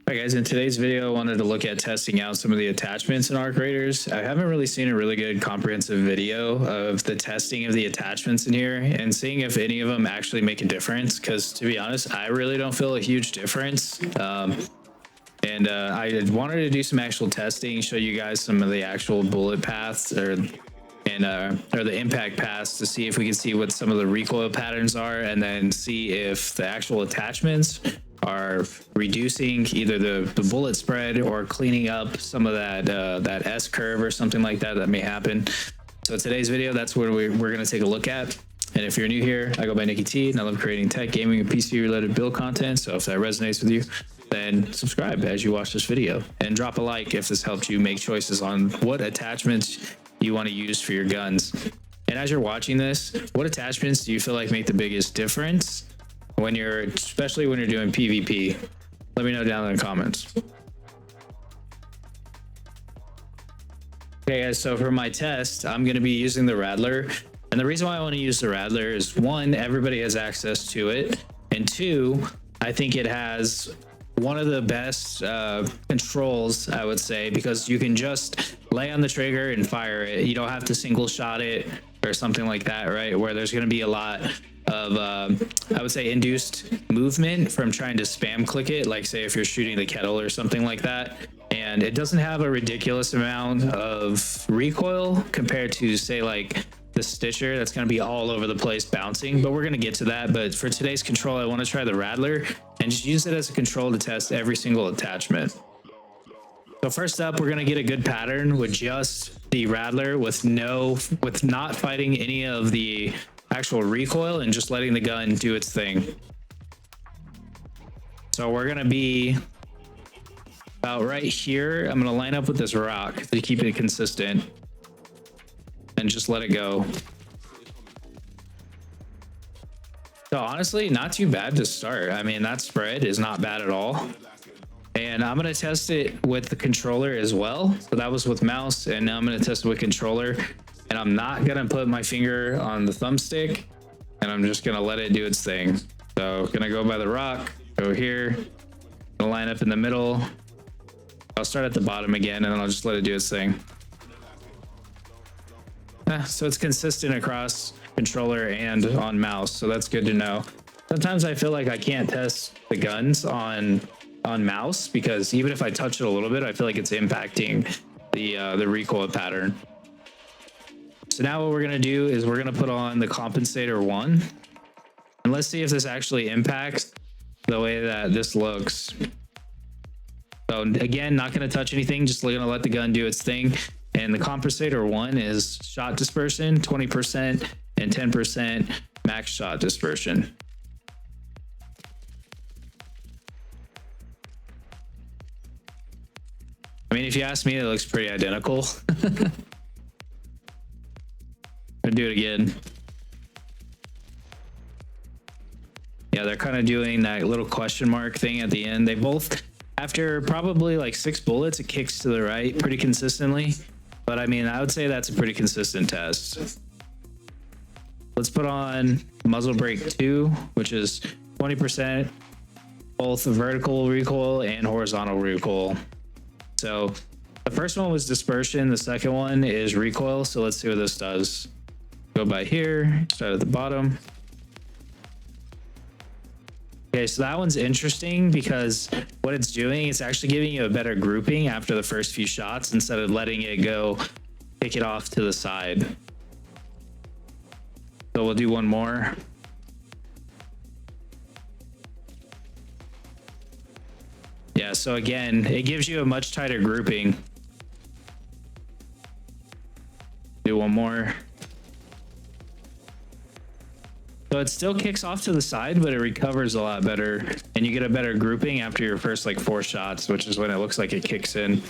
Hi guys, in today's video I wanted to look at testing out some of the attachments in arc raiders. I haven't really seen a really good comprehensive video of the testing of the attachments in here and seeing if any of them actually make a difference, because to be honest, I really don't feel a huge difference. I wanted to do some actual testing, show you guys some of the actual bullet paths or the impact paths to see if we can see what some of the recoil patterns are, and then see if the actual attachments are reducing either the bullet spread or cleaning up some of that S curve or something like that may happen. So today's video, that's what we're going to take a look at. And if you're new here, I go by NickyT, and I love creating tech, gaming, and PC related build content. So if that resonates with you, then subscribe as you watch this video, and drop a like if this helped you make choices on what attachments you want to use for your guns. And as you're watching this, what attachments do you feel like make the biggest difference especially when you're doing PvP? Let me know down in the comments. Okay guys, so for my test, I'm going to be using the Rattler. And the reason why I want to use the Rattler is, one, everybody has access to it, and two, I think it has one of the best controls, I would say, because you can just lay on the trigger and fire it. You don't have to single shot it or something like that, right? Where there's going to be a lot of I would say induced movement from trying to spam click it, like say if you're shooting the Kettle or something like that. And it doesn't have a ridiculous amount of recoil compared to say like the Stitcher, that's going to be all over the place bouncing, but we're going to get to that. But for today's control, I want to try the Rattler and just use it as a control to test every single attachment. So first up, we're going to get a good pattern with just the Rattler with not fighting any of the actual recoil and just letting the gun do its thing. So we're going to be about right here. I'm going to line up with this rock to keep it consistent and just let it go. So honestly, not too bad to start. I mean, that spread is not bad at all. And I'm going to test it with the controller as well. So that was with mouse, and now I'm going to test it with controller. And I'm not going to put my finger on the thumbstick, and I'm just going to let it do its thing. So going to go by the rock, go here, gonna line up in the middle. I'll start at the bottom again, and then I'll just let it do its thing. So it's consistent across controller and on mouse, so that's good to know. Sometimes I feel like I can't test the guns on mouse, because even if I touch it a little bit, I feel like it's impacting the recoil pattern. So now what we're going to do is we're going to put on the Compensator One, and let's see if this actually impacts the way that this looks. So again, not going to touch anything, just going to let the gun do its thing. And the Compensator One is shot dispersion 20% and 10% max shot dispersion. I mean, if you ask me, it looks pretty identical. I'll do it again. Yeah, they're kind of doing that little question mark thing at the end. They both, after probably like 6 bullets, it kicks to the right pretty consistently. But I mean, I would say that's a pretty consistent test. Let's put on Muzzle Brake 2, which is 20% both vertical recoil and horizontal recoil. So the first one was dispersion, the second one is recoil. So let's see what this does. Go by here, start at the bottom. Okay, so that one's interesting because what it's doing is actually giving you a better grouping after the first few shots instead of letting it go kick it off to the side. So we'll do one more. Yeah, so again, it gives you a much tighter grouping. Do one more. So it still kicks off to the side, but it recovers a lot better, and you get a better grouping after your first like 4 shots, which is when it looks like it kicks in.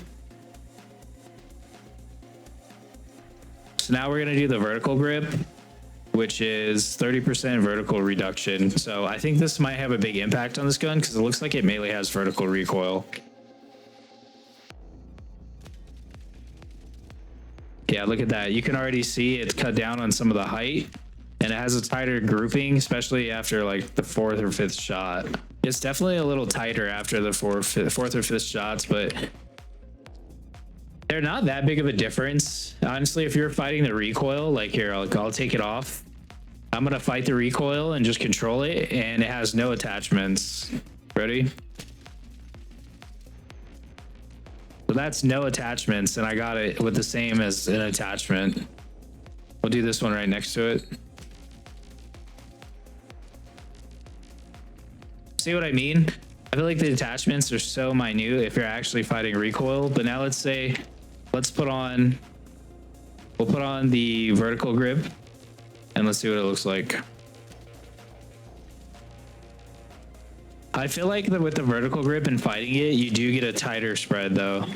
So now we're going to do the vertical grip, which is 30% vertical reduction. So I think this might have a big impact on this gun because it looks like it mainly has vertical recoil. Yeah, look at that. You can already see it's cut down on some of the height, and it has a tighter grouping, especially after like the 4th or 5th shot. It's definitely a little tighter after the fourth or fifth shots, but they're not that big of a difference. Honestly, if you're fighting the recoil, like here, I'll take it off. I'm gonna fight the recoil and just control it, and it has no attachments. Ready? So that's no attachments, and I got it with the same as an attachment. We'll do this one right next to it. See what I mean? I feel like the attachments are so minute if you're actually fighting recoil. But now let's say, we'll put on the vertical grip, and let's see what it looks like. I feel like with the vertical grip and fighting it, you do get a tighter spread though.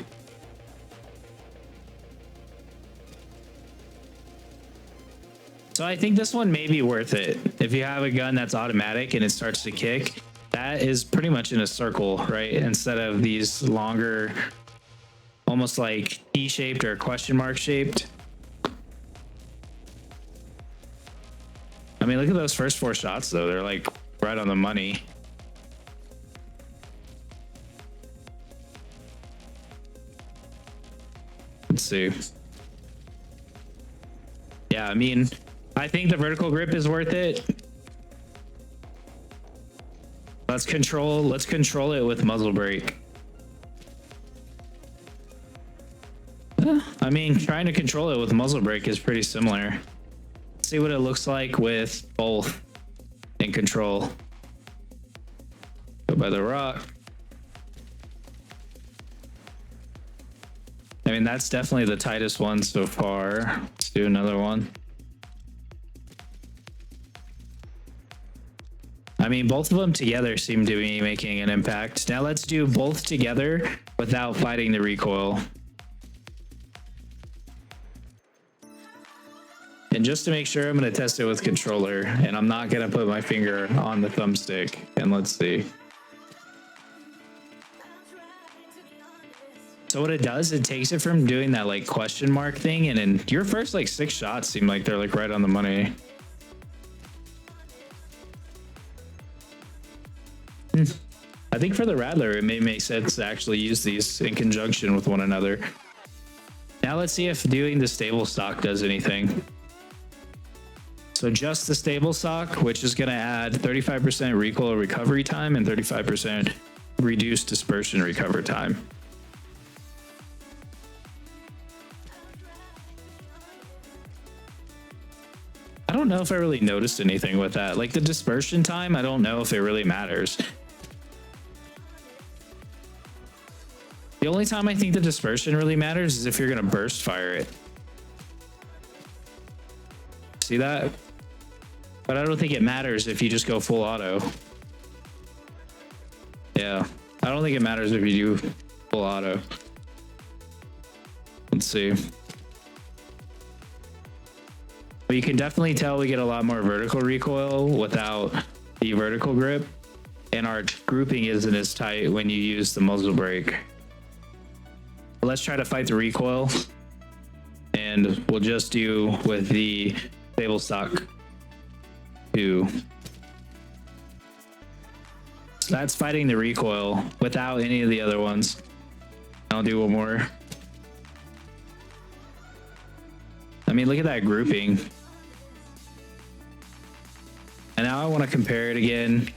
So I think this one may be worth it. If you have a gun that's automatic and it starts to kick, that is pretty much in a circle, right? Instead of these longer, almost like T-shaped or question mark shaped. I mean, look at those first 4 shots though. They're like right on the money. Let's see. Yeah, I mean, I think the vertical grip is worth it. Let's control it with muzzle brake. I mean, trying to control it with muzzle brake is pretty similar. Let's see what it looks like with both in control. Go by the rock. I mean, that's definitely the tightest one so far. Let's do another one. I mean, both of them together seem to be making an impact. Now let's do both together without fighting the recoil. And just to make sure, I'm going to test it with controller, and I'm not going to put my finger on the thumbstick. And let's see. So what it does, it takes it from doing that like question mark thing, and then your first like 6 shots seem like they're like right on the money. I think for the Rattler, it may make sense to actually use these in conjunction with one another. Now let's see if doing the stable stock does anything. So just the stable stock, which is going to add 35% recoil recovery time and 35% reduced dispersion recover time. I don't know if I really noticed anything with that. Like the dispersion time, I don't know if it really matters. The only time I think the dispersion really matters is if you're going to burst fire it. See that? But I don't think it matters if you just go full auto. Yeah, I don't think it matters if you do full auto. Let's see. But you can definitely tell we get a lot more vertical recoil without the vertical grip, and our grouping isn't as tight when you use the muzzle brake. Let's try to fight the recoil, and we'll just do with the stable stock 2. So that's fighting the recoil without any of the other ones. I'll do one more. I mean, look at that grouping. And now I want to compare it again.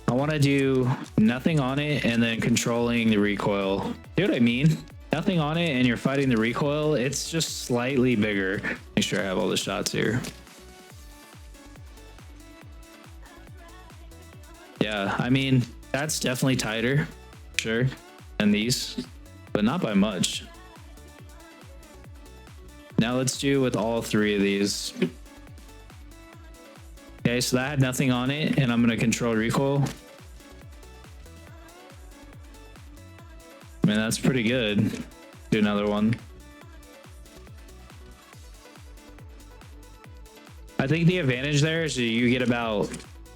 I want to do nothing on it and then controlling the recoil. See what I mean? Nothing on it and you're fighting the recoil. It's just slightly bigger. Make sure I have all the shots here. Yeah, I mean, that's definitely tighter, sure, than these, but not by much. Now let's do with all 3 of these. Okay, so that had nothing on it, and I'm going to control recoil. I mean, that's pretty good. Do another one. I think the advantage there is you get about,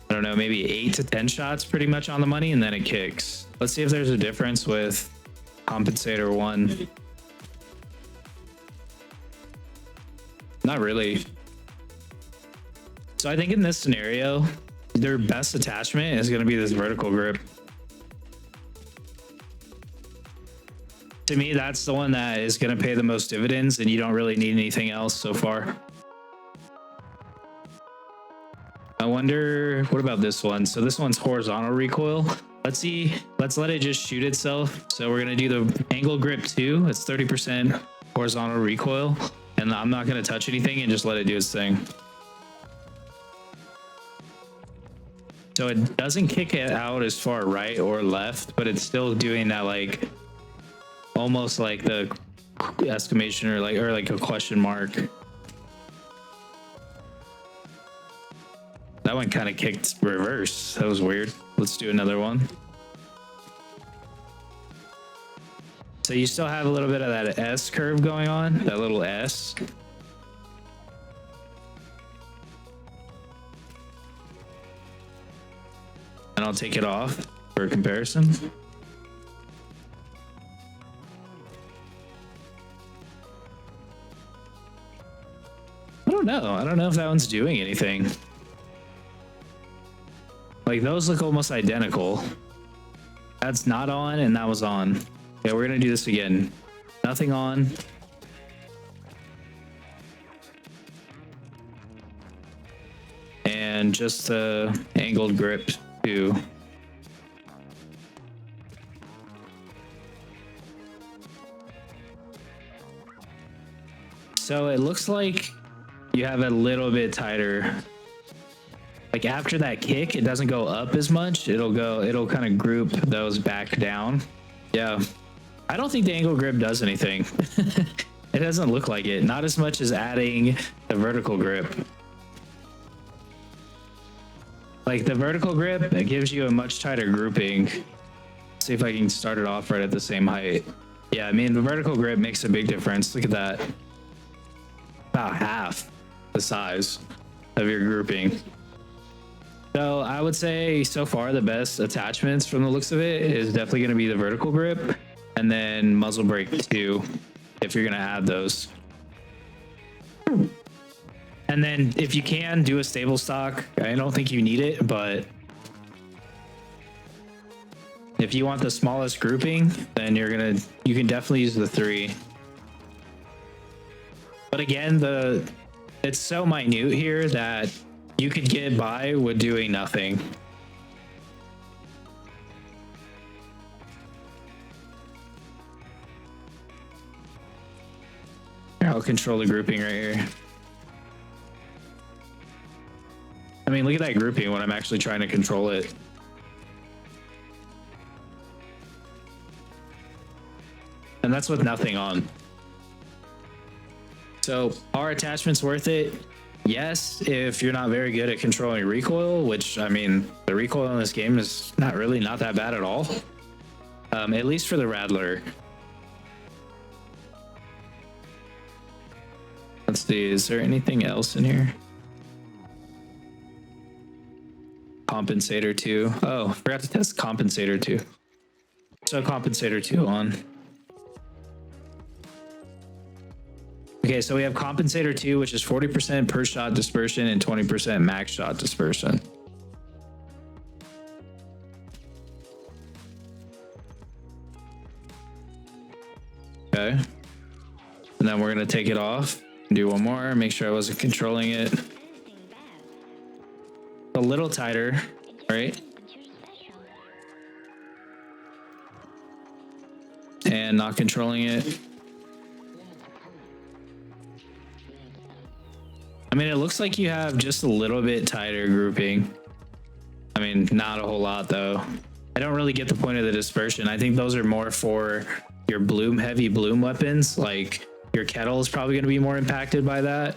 I don't know, maybe 8 to 10 shots pretty much on the money, and then it kicks. Let's see if there's a difference with Compensator One. Not really. So I think in this scenario, their best attachment is going to be this vertical grip. To me, that's the one that is going to pay the most dividends, and you don't really need anything else so far. I wonder, what about this one? So this one's horizontal recoil. Let's see, let's let it just shoot itself. So we're going to do the angle grip 2. It's 30% horizontal recoil, and I'm not going to touch anything and just let it do its thing. So it doesn't kick it out as far right or left, but it's still doing that, like almost like the exclamation or like a question mark. That one kind of kicked reverse. That was weird. Let's do another one. So you still have a little bit of that S curve going on, that little S. And I'll take it off for comparison. I don't know. I don't know if that one's doing anything. Like, those look almost identical. That's not on and that was on. Okay, we're gonna do this again. Nothing on. And just the angled grip too. So it looks like you have a little bit tighter. Like after that kick, it doesn't go up as much. It'll kind of group those back down. Yeah. I don't think the angle grip does anything. It doesn't look like it. Not as much as adding the vertical grip. Like the vertical grip, it gives you a much tighter grouping. Let's see if I can start it off right at the same height. Yeah, I mean, the vertical grip makes a big difference. Look at that. About half the size of your grouping. So I would say so far the best attachments from the looks of it is definitely going to be the vertical grip and then muzzle brake 2 if you're going to add those. And then if you can do a stable stock, I don't think you need it, but if you want the smallest grouping, then you can definitely use the 3. But again, it's so minute here that you could get by with doing nothing. Here, I'll control the grouping right here. I mean, look at that grouping when I'm actually trying to control it. And that's with nothing on. So are attachments worth it? Yes, if you're not very good at controlling recoil, which, I mean, the recoil in this game is not that bad at all. At least for the Rattler. Let's see, is there anything else in here? Compensator Two. Oh, forgot to test Compensator Two. So Compensator Two on. Okay, so we have Compensator 2, which is 40% per shot dispersion and 20% max shot dispersion. Okay. And then we're going to take it off and do one more. Make sure I wasn't controlling it. A little tighter, right? And not controlling it. I mean, it looks like you have just a little bit tighter grouping. I mean, not a whole lot though. I don't really get the point of the dispersion. I think those are more for your heavy bloom weapons. Like your Kettle is probably going to be more impacted by that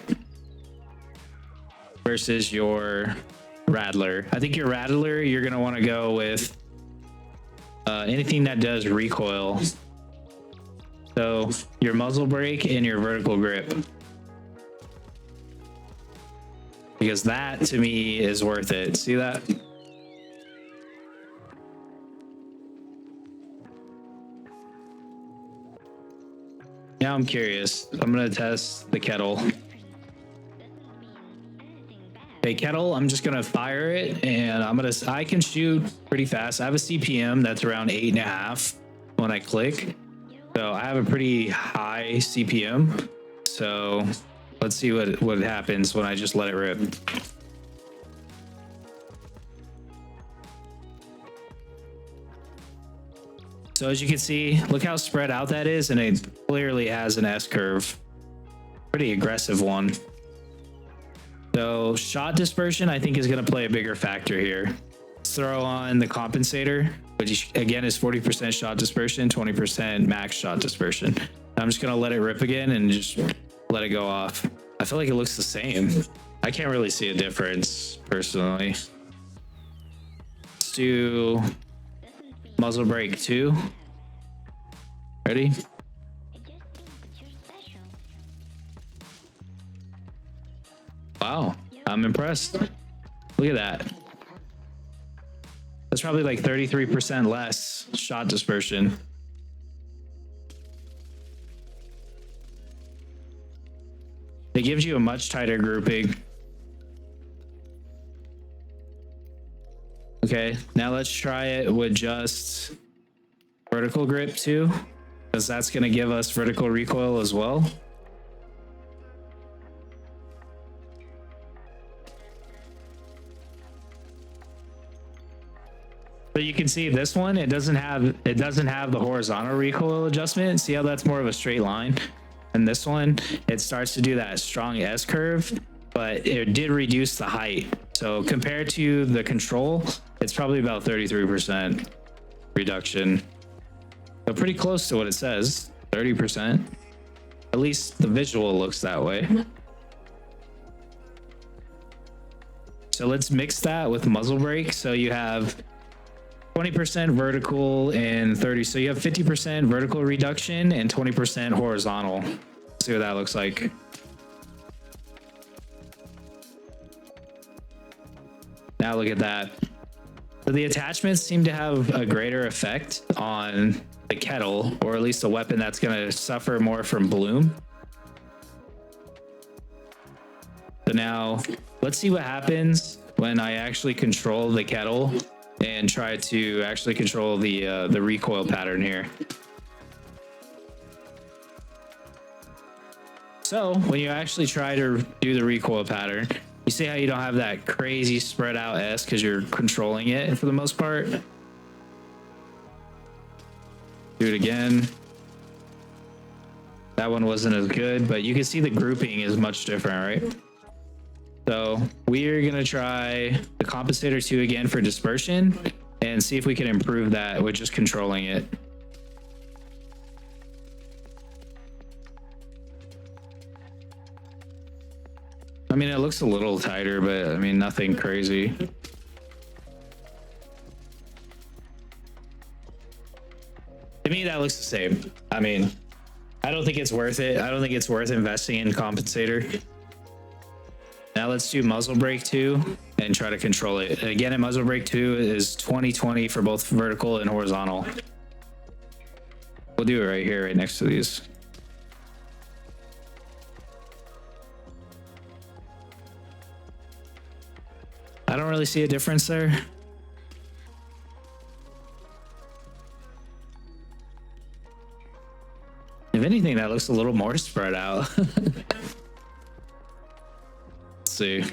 versus your Rattler. I think your Rattler, you're going to want to go with anything that does recoil. So your muzzle brake and your vertical grip. Because that to me is worth it. See that? Now I'm curious. I'm gonna test the Kettle. Okay, Kettle, I'm just gonna fire it, and I can shoot pretty fast. I have a CPM that's around 8.5 when I click, so I have a pretty high CPM. So let's see what happens when I just let it rip. So as you can see, look how spread out that is, and it clearly has an S curve. Pretty aggressive one. So shot dispersion, I think, is going to play a bigger factor here. Let's throw on the compensator, which again is 40% shot dispersion, 20% max shot dispersion. I'm just going to let it rip again and just let it go off. I feel like it looks the same. I can't really see a difference personally. Let's do muzzle brake 2. Ready? Wow, I'm impressed. Look at that. That's probably like 33% less shot dispersion. It gives you a much tighter grouping. Okay, now let's try it with just vertical grip 2, because that's going to give us vertical recoil as well. So you can see this one, it doesn't have the horizontal recoil adjustment. See how that's more of a straight line? And this one, it starts to do that strong S curve, but it did reduce the height. So compared to the control, it's probably about 33% reduction. So pretty close to what it says, 30%. At least the visual looks that way. So let's mix that with muzzle brake. So you have 20% vertical and 30. So you have 50% vertical reduction and 20% horizontal. Let's see what that looks like. Now look at that. So the attachments seem to have a greater effect on the Kettle, or at least a weapon that's going to suffer more from bloom. So now let's see what happens when I actually control the Kettle and try to actually control the recoil pattern here. So when you actually try to do the recoil pattern, you see how you don't have that crazy spread out S because you're controlling it for the most part. Do it again. That one wasn't as good, but you can see the grouping is much different, right? So we are going to try the Compensator 2 again for dispersion and see if we can improve that with just controlling it. I mean, it looks a little tighter, but I mean, nothing crazy. To me, that looks the same. I mean, I don't think it's worth it. I don't think it's worth investing in Compensator. Now let's do muzzle brake 2 and try to control it. Again, in muzzle brake 2 is 20/20 for both vertical and horizontal. We'll do it right here, right next to these. I don't really see a difference there. If anything, that looks a little more spread out. See.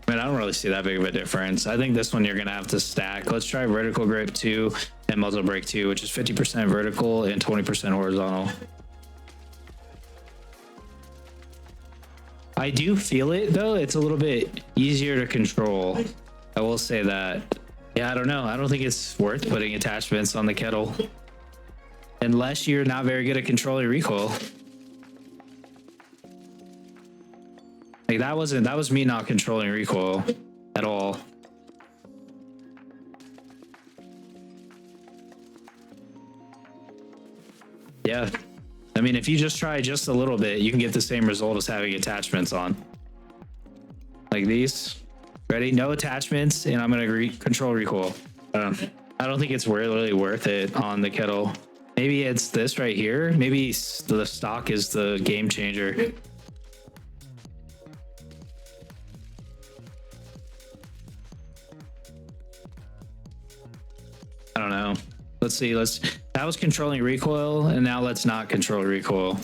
I mean, I don't really see that big of a difference. I think this one you're gonna have to stack. Let's try vertical grip 2 and muzzle brake 2, which is 50% vertical and 20% horizontal. I do feel it though. It's a little bit easier to control. I will say that. Yeah, I don't know. I don't think it's worth putting attachments on the Kettle unless you're not very good at controlling recoil. Like that was me not controlling recoil at all. Yeah. I mean, if you just try just a little bit, you can get the same result as having attachments on. Like these. Ready? No attachments, and I'm going to control recoil. I don't think it's really worth it on the Kettle. Maybe it's this right here. Maybe the stock is the game changer. I don't know. Let's see. That was controlling recoil, and now let's not control recoil.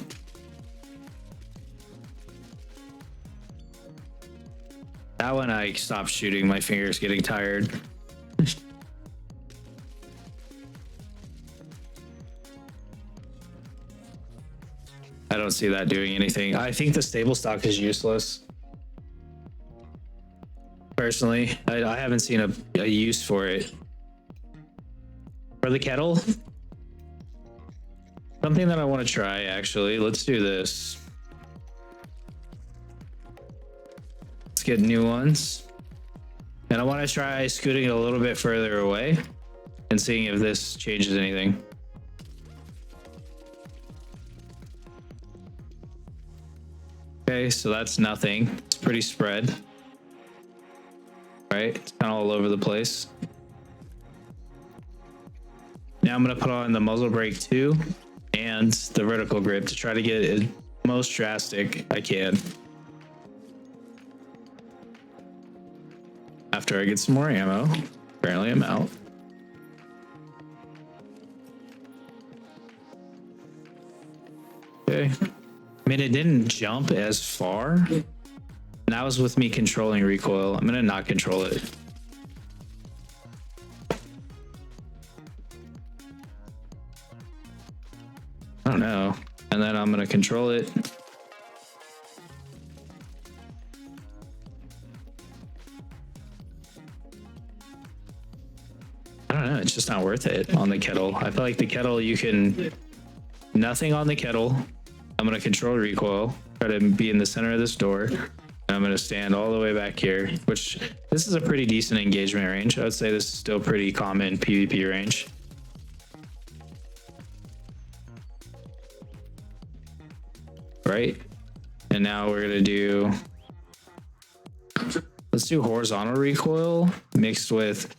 That one I stopped shooting. My finger's getting tired. I don't see that doing anything. I think the stable stock is useless. Personally, I haven't seen a use for it. For the kettle, something that I want to try actually. Let's do this. Let's get new ones. And I want to try scooting it a little bit further away and seeing if this changes anything. Okay, so that's nothing. It's pretty spread. Right? It's kind of all over the place. Now I'm going to put on the muzzle brake 2 and the vertical grip to try to get it most drastic I can. After I get some more ammo. Apparently I'm out. Okay. I mean, it didn't jump as far. And that was with me controlling recoil. I'm going to not control it. I don't know. And then I'm going to control it. I don't know. It's just not worth it on the kettle. I feel like the kettle, you can... Nothing on the kettle. I'm going to control recoil. Try to be in the center of this door. And I'm going to stand all the way back here, which this is a pretty decent engagement range. I would say this is still pretty common PvP range. Right, and now we're gonna do, let's do horizontal recoil mixed with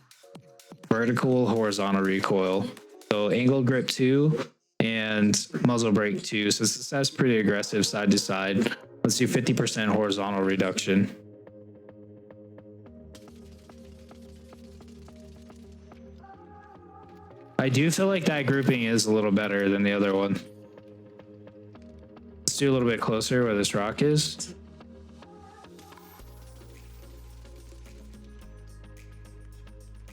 vertical horizontal recoil. So angle grip 2 and muzzle brake 2. So that's pretty aggressive side to side. Let's do 50% horizontal reduction. I do feel like that grouping is a little better than the other one. Let's do a little bit closer where this rock is.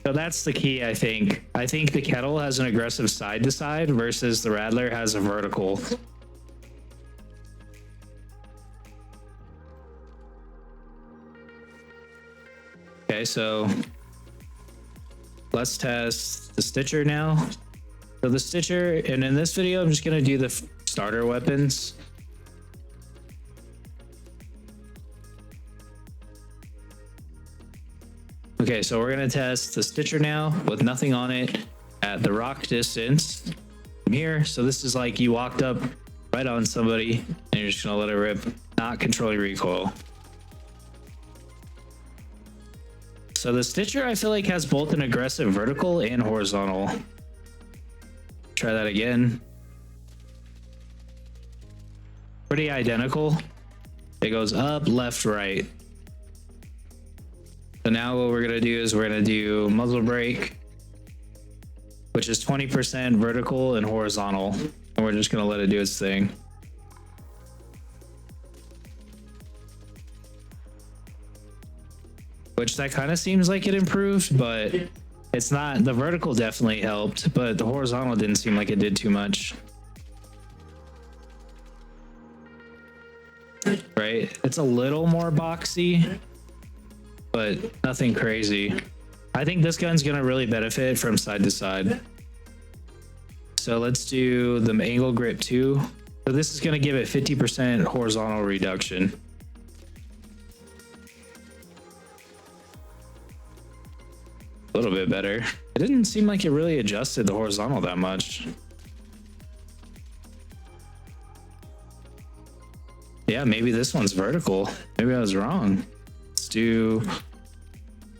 So that's the key, I think. I think the Kettle has an aggressive side to side versus the Rattler has a vertical. Okay, so let's test the Stitcher now. So the Stitcher, and in this video, I'm just gonna do the starter weapons. Okay, so we're gonna test the Stitcher now with nothing on it at the rock distance from here. So this is like you walked up right on somebody and you're just gonna let it rip, not controlling recoil. So the Stitcher, I feel like, has both an aggressive vertical and horizontal. Try that again. Pretty identical. It goes up, left, right. So now what we're gonna do is we're gonna do muzzle brake, which is 20% vertical and horizontal. And we're just gonna let it do its thing. Which that kind of seems like it improved, but it's not. The vertical definitely helped, but the horizontal didn't seem like it did too much. Right? It's a little more boxy, but nothing crazy. I think this gun's gonna really benefit from side to side. So let's do the angle grip 2. So this is gonna give it 50% horizontal reduction. A little bit better. It didn't seem like it really adjusted the horizontal that much. Yeah, maybe this one's vertical. Maybe I was wrong. Let's do.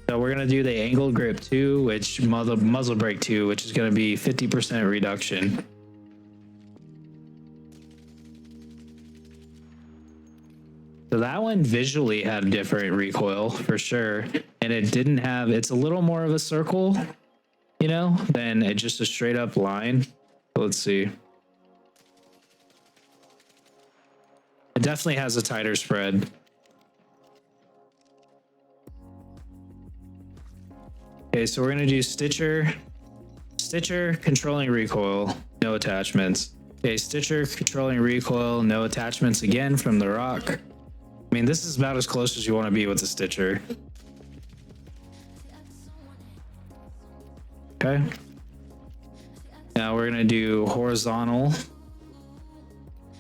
So we're gonna do the angle grip 2, which muzzle brake 2, which is gonna be 50% reduction. So that one visually had a different recoil for sure. And it didn't have, it's a little more of a circle, you know, than it just a straight up line. Let's see. It definitely has a tighter spread. Okay, so we're gonna do Stitcher, controlling recoil, no attachments. Okay, Stitcher, controlling recoil, no attachments again from the rock. I mean, this is about as close as you want to be with the Stitcher. Okay. Now we're gonna do horizontal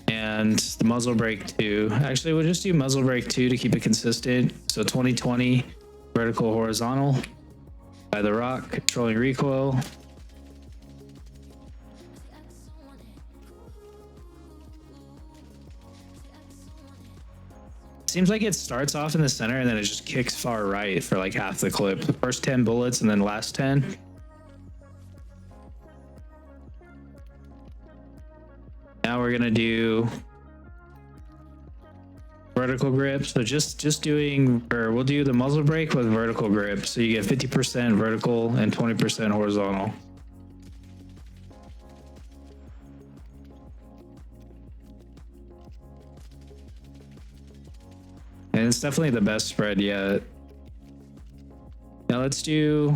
and the muzzle brake 2. Actually, we'll just do muzzle brake 2 to keep it consistent. So 2020 vertical horizontal by the rock, controlling recoil. Seems like it starts off in the center and then it just kicks far right for like half the clip. The first 10 bullets and then last 10. Now we're gonna do vertical grip. So just doing, or we'll do the muzzle brake with vertical grip. So you get 50% vertical and 20% horizontal. And it's definitely the best spread yet. Now let's do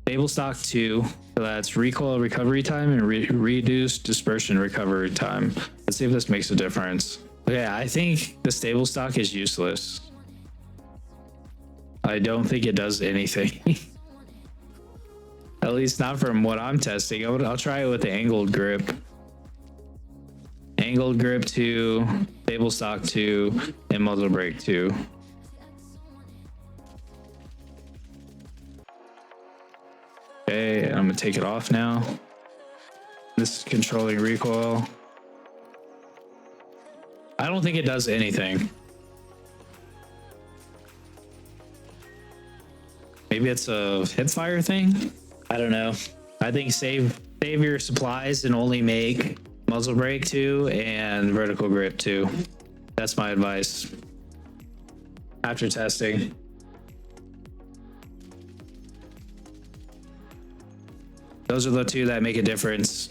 stable stock 2. So that's recoil recovery time and reduced dispersion recovery time. Let's see if this makes a difference. Okay, I think the stable stock is useless. I don't think it does anything. At least not from what I'm testing. I'll try it with the angled grip. Angled grip 2, stable stock 2, and muzzle brake 2. Okay, I'm gonna take it off now. This is controlling recoil. I don't think it does anything. Maybe it's a hip fire thing? I don't know. I think save your supplies and only make muzzle brake 2 and vertical grip 2. That's my advice after testing. Those are the two that make a difference.